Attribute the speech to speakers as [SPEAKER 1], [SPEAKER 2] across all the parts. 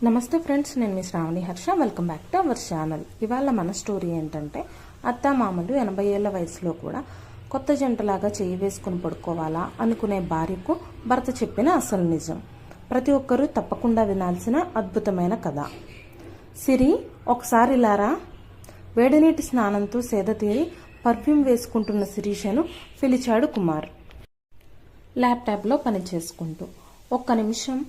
[SPEAKER 1] నమస్తే ఫ్రెండ్స్, నేను మీ Shravani Harsha. Welcome back to our channel. ఇవాళ మన స్టోరీ ఏంటంటే, అత్తామామలు 80 ఏళ్ల వయసులో కూడా కొత్త జంటలాగా చేయి వేసుకుని పడుకోవాలా అనుకునే భార్యకు భర్త చెప్పిన అసలు నిజం. ప్రతి ఒక్కరూ తప్పకుండా వినాల్సిన అద్భుతమైన కథ. సిరి, ఒకసారి ఇలారా. వేడినీటి స్నానంతో సేద తీరి పర్ఫ్యూమ్ వేసుకుంటున్న శిరీషను పిలిచాడు కుమార్, ల్యాప్టాప్లో పని చేసుకుంటూ. ఒక్క నిమిషం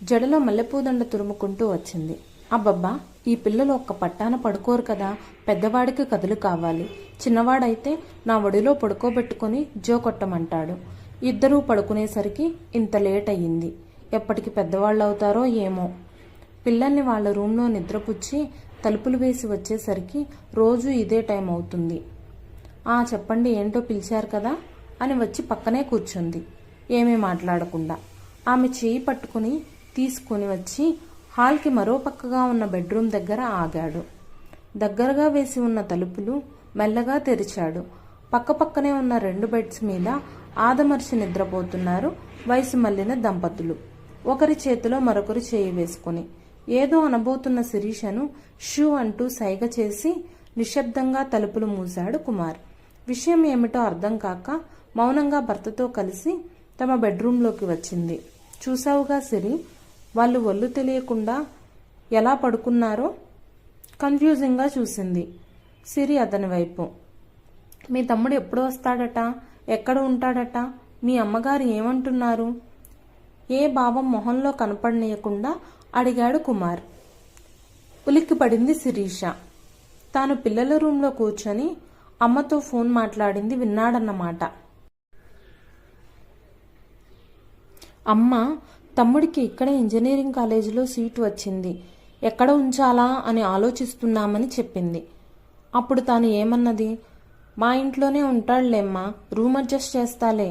[SPEAKER 1] జడలో మల్లెపూదండ తురుముకుంటూ వచ్చింది. అబ్బబ్బా, ఈ పిల్లలు ఒక్క పట్టాన పడుకోరు కదా, పెద్దవాడికి కథలు కావాలి. చిన్నవాడైతే నా ఒడిలో పడుకోబెట్టుకుని జో కొట్టమంటాడు. ఇద్దరూ పడుకునేసరికి ఇంత లేట్ అయ్యింది. ఎప్పటికి పెద్దవాళ్ళు అవుతారో ఏమో. పిల్లల్ని వాళ్ళ రూమ్లో నిద్రపుచ్చి తలుపులు వేసి వచ్చేసరికి రోజు ఇదే టైం అవుతుంది. చెప్పండి, ఏంటో పిలిచారు కదా అని వచ్చి పక్కనే కూర్చుంది, ఏమీ మాట్లాడకుండా. ఆమె చేయి పట్టుకుని తీసుకుని వచ్చి హాల్కి మరో పక్కగా ఉన్న బెడ్రూమ్ దగ్గర ఆగాడు. దగ్గరగా వేసి ఉన్న తలుపులు మెల్లగా తెరిచాడు. పక్కపక్కనే ఉన్న 2 బెడ్స్ మీద ఆదమర్చి నిద్రపోతున్నారు వయసు మళ్లిన దంపతులు, ఒకరి చేతిలో మరొకరు చేయి వేసుకుని. ఏదో అనబోతున్న శిరీషను షూ అంటూ సైగ చేసి నిశ్శబ్దంగా తలుపులు మూశాడు కుమార్. విషయం ఏమిటో అర్థం కాక మౌనంగా భర్తతో కలిసి తమ బెడ్రూంలోకి వచ్చింది. చూసావుగా సిరి, వాళ్ళు ఒళ్ళు తెలియకుండా ఎలా పడుకున్నారో. కన్ఫ్యూజింగ్గా చూసింది సిరి అతని వైపు. మీ తమ్ముడు ఎప్పుడు వస్తాడట, ఎక్కడ ఉంటాడట, మీ అమ్మగారు ఏమంటున్నారు? ఏ భావం మొహంలో కనపడనీయకుండా అడిగాడు కుమార్. ఉలిక్కిపడింది శిరీష. తాను పిల్లల రూంలో కూర్చొని అమ్మతో ఫోన్ మాట్లాడింది విన్నాడన్నమాట. అమ్మ, తమ్ముడికి ఇక్కడే ఇంజనీరింగ్ కాలేజీలో సీటు వచ్చింది, ఎక్కడ ఉంచాలా అని ఆలోచిస్తున్నామని చెప్పింది. అప్పుడు తాను ఏమన్నది? మా ఇంట్లోనే ఉంటాడులేమ్మా, రూమ్ అడ్జస్ట్ చేస్తాలే,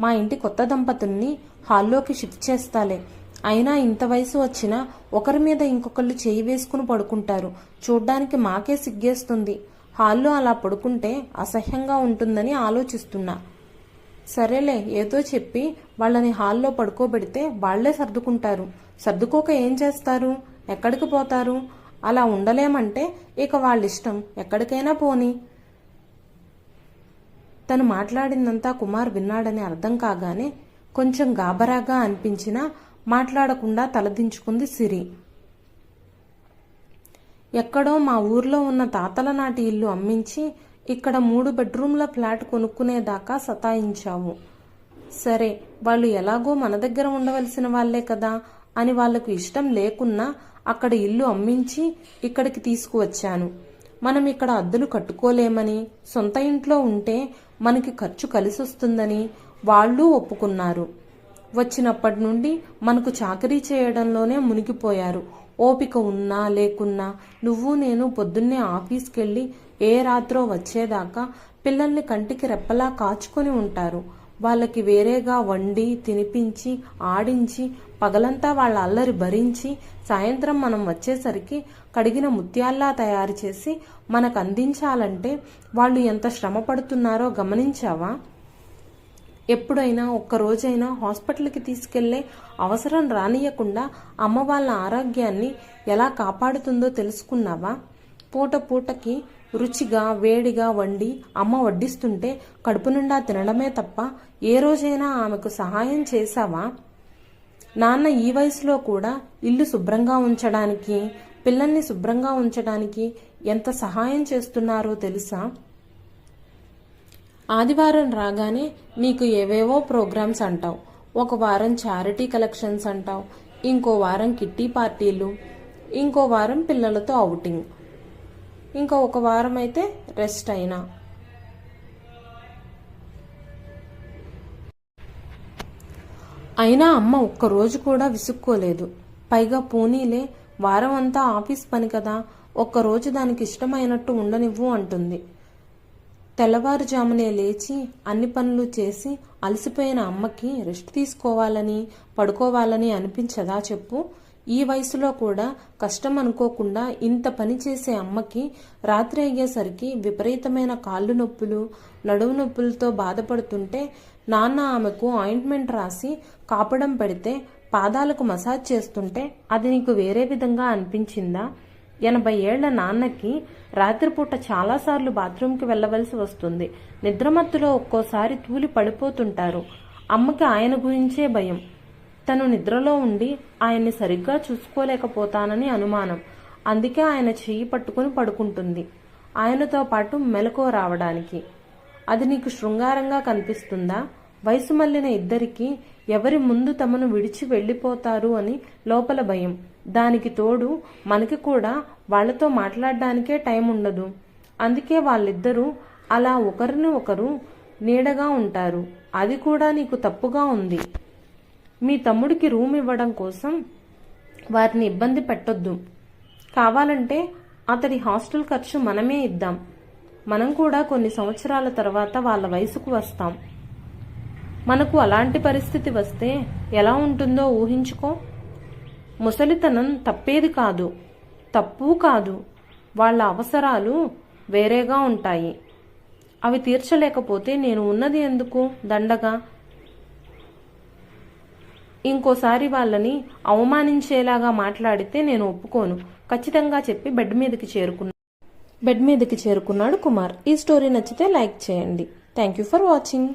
[SPEAKER 1] మా ఇంటి కొత్త దంపతుల్ని హాల్లోకి షిఫ్ట్ చేస్తాలే. అయినా ఇంత వయసు వచ్చినా ఒకరి మీద ఇంకొకళ్ళు చేయి వేసుకుని పడుకుంటారు, చూడ్డానికి మాకే సిగ్గేస్తుంది. హాల్లో అలా పడుకుంటే అసహ్యంగా ఉంటుందని ఆలోచిస్తున్నా. సరేలే, ఏదో చెప్పి వాళ్ళని హాల్లో పడుకోబెడితే వాళ్లే సర్దుకుంటారు. సర్దుకోక ఏం చేస్తారు, ఎక్కడికి పోతారు? అలా ఉండలేమంటే ఇక వాళ్ళిష్టం, ఎక్కడికైనా పోని. తను మాట్లాడిందంతా కుమార్ విన్నాడని అర్థం కాగానే కొంచెం గాబరాగా అనిపించినా మాట్లాడకుండా తలదించుకుంది సిరి. ఎక్కడో మా ఊర్లో ఉన్న తాతల నాటి ఇల్లు అమ్మించి ఇక్కడ 3 బెడ్రూమ్ల ఫ్లాట్ కొనుక్కునేదాకా సతాయించావు. సరే, వాళ్ళు ఎలాగో మన దగ్గర ఉండవలసిన వాళ్లే కదా అని వాళ్లకు ఇష్టం లేకున్నా అక్కడ ఇల్లు అమ్మించి ఇక్కడికి తీసుకువచ్చాను. మనం ఇక్కడ అద్దెలు కట్టుకోలేమని, సొంత ఇంట్లో ఉంటే మనకి ఖర్చు కలిసొస్తుందని వాళ్ళు ఒప్పుకున్నారు. వచ్చినప్పటి నుండి మనకు చాకరీ చేయడంలోనే మునిగిపోయారు. ఓపిక ఉన్నా లేకున్నా నువ్వు నేను పొద్దున్నే ఆఫీస్కెళ్ళి ఏ రాత్రో వచ్చేదాకా పిల్లల్ని కంటికి రెప్పలా కాచుకొని ఉంటారు. వాళ్ళకి వేరేగా వండి తినిపించి ఆడించి పగలంతా వాళ్ళ అల్లరి భరించి సాయంత్రం మనం వచ్చేసరికి కడిగిన ముత్యాల్లా తయారు చేసి మనకు అందించాలంటే వాళ్ళు ఎంత శ్రమ పడుతున్నారో గమనించావా? ఎప్పుడైనా ఒక్కరోజైనా హాస్పిటల్కి తీసుకెళ్లే అవసరం రానియకుండా అమ్మ వాళ్ళ ఆరోగ్యాన్ని ఎలా కాపాడుతుందో తెలుసుకున్నావా? పూట పూటకి రుచిగా వేడిగా వండి అమ్మ వడ్డిస్తుంటే కడుపు నిండా తినడమే తప్ప ఏ రోజైనా ఆమెకు సహాయం చేశావా? నాన్న ఈ వయసులో కూడా ఇల్లు శుభ్రంగా ఉంచడానికి, పిల్లల్ని శుభ్రంగా ఉంచడానికి ఎంత సహాయం చేస్తున్నారో తెలుసా? ఆదివారం రాగానే నీకు ఏవేవో ప్రోగ్రామ్స్ అంటావు, ఒక వారం చారిటీ కలెక్షన్స్ అంటావు, ఇంకో వారం కిట్టి పార్టీలు, ఇంకో వారం పిల్లలతో అవుటింగ్, ఇంకో ఒక వారం అయితే రెస్ట్. అయినా అమ్మ ఒక్కరోజు కూడా విసుక్కోలేదు. పైగా పోనీలే, వారం అంతా ఆఫీస్ పని కదా, ఒక్కరోజు దానికి ఇష్టమైనట్టు ఉండనివ్వు అంటుంది. తెల్లవారుజామునే లేచి అన్ని పనులు చేసి అలసిపోయిన అమ్మకి రెస్ట్ తీసుకోవాలని పడుకోవాలని అనిపించదా చెప్పు? ఈ వయసులో కూడా కష్టం అనుకోకుండా ఇంత పని చేసే అమ్మకి రాత్రి అయ్యేసరికి విపరీతమైన కాళ్ళు నొప్పులు, నడుము నొప్పులతో బాధపడుతుంటే నాన్న ఆమెకు ఆయింట్మెంట్ రాసి కాపడం పెడితే పాదాలకు మసాజ్ చేస్తుంటే అది నీకు వేరే విధంగా అనిపించిందా? 80 ఏళ్ల నాన్నకి రాత్రిపూట చాలాసార్లు బాత్రూంకి వెళ్లవలసి వస్తుంది. నిద్రమత్తులో ఒక్కోసారి తూలి పడిపోతుంటారు. అమ్మకి ఆయన గురించే భయం. తను నిద్రలో ఉండి ఆయన్ని సరిగ్గా చూసుకోలేకపోతానని అనుమానం. అందుకే ఆయన చెయ్యి పట్టుకుని పడుకుంటుంది, ఆయనతో పాటు మెలకువ రావడానికి. అది నీకు శృంగారంగా కనిపిస్తుందా? వయసు మళ్లిన ఇద్దరికి ఎవరి ముందు తమను విడిచి వెళ్లిపోతారు అని లోపల భయం. దానికి తోడు మనకి కూడా వాళ్లతో మాట్లాడడానికే టైం ఉండదు. అందుకే వాళ్ళిద్దరూ అలా ఒకరిని ఒకరు నీడగా ఉంటారు. అది కూడా నీకు తప్పుగా ఉంది. మీ తమ్ముడికి రూమ్ ఇవ్వడం కోసం వారిని ఇబ్బంది పెట్టొద్దు. కావాలంటే అతడి హాస్టల్ ఖర్చు మనమే ఇద్దాం. మనం కూడా కొన్ని సంవత్సరాల తర్వాత వాళ్ళ వయసుకు వస్తాం. మనకు అలాంటి పరిస్థితి వస్తే ఎలా ఉంటుందో ఊహించుకో. ముసలితనం తప్పేది కాదు, తప్పు కాదు. వాళ్ళ అవసరాలు వేరేగా ఉంటాయి. అవి తీర్చలేకపోతే నేను ఉన్నది ఎందుకు దండగా? ఇంకోసారి వాళ్ళని అవమానించేలాగా మాట్లాడితే నేను ఒప్పుకోను ఖచ్చితంగా చెప్పి బెడ్ మీదకి చేరుకున్నాడు కుమార్. ఈ స్టోరీ నచ్చితే లైక్ చేయండి. Thank you for watching.